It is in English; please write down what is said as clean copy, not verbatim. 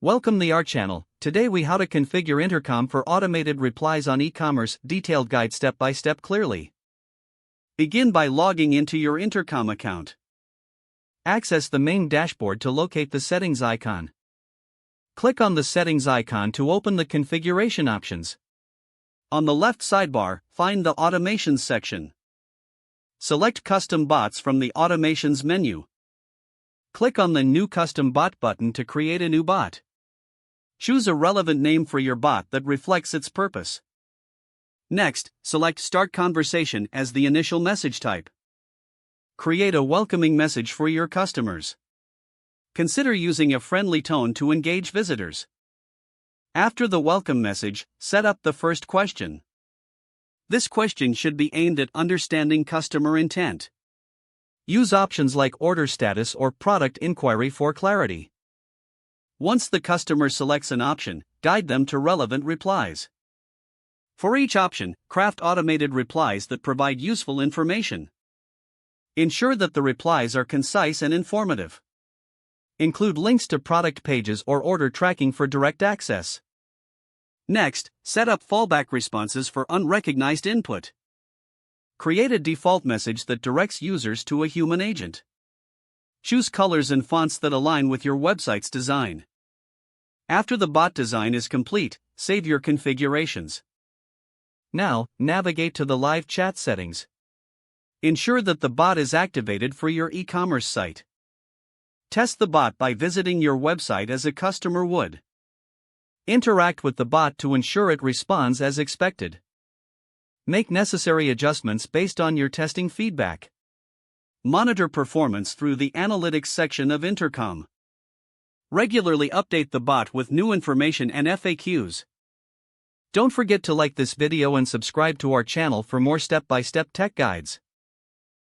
Welcome to our channel. Today we how to configure Intercom for automated replies on e-commerce. Detailed guide step by step clearly. Begin by logging into your Intercom account. Access the main dashboard to locate the settings icon. Click on the settings icon to open the configuration options. On the left sidebar, find the automations section. Select custom bots from the automations menu. Click on the new custom bot button to create a new bot. Choose a relevant name for your bot that reflects its purpose. Next, select Start Conversation as the initial message type. Create a welcoming message for your customers. Consider using a friendly tone to engage visitors. After the welcome message, set up the first question. This question should be aimed at understanding customer intent. Use options like order status or product inquiry for clarity. Once the customer selects an option, guide them to relevant replies. For each option, craft automated replies that provide useful information. Ensure that the replies are concise and informative. Include links to product pages or order tracking for direct access. Next, set up fallback responses for unrecognized input. Create a default message that directs users to a human agent. Choose colors and fonts that align with your website's design. After the bot design is complete, save your configurations. Now, navigate to the live chat settings. Ensure that the bot is activated for your e-commerce site. Test the bot by visiting your website as a customer would. Interact with the bot to ensure it responds as expected. Make necessary adjustments based on your testing feedback. Monitor performance through the Analytics section of Intercom. Regularly update the bot with new information and FAQs. Don't forget to like this video and subscribe to our channel for more step-by-step tech guides.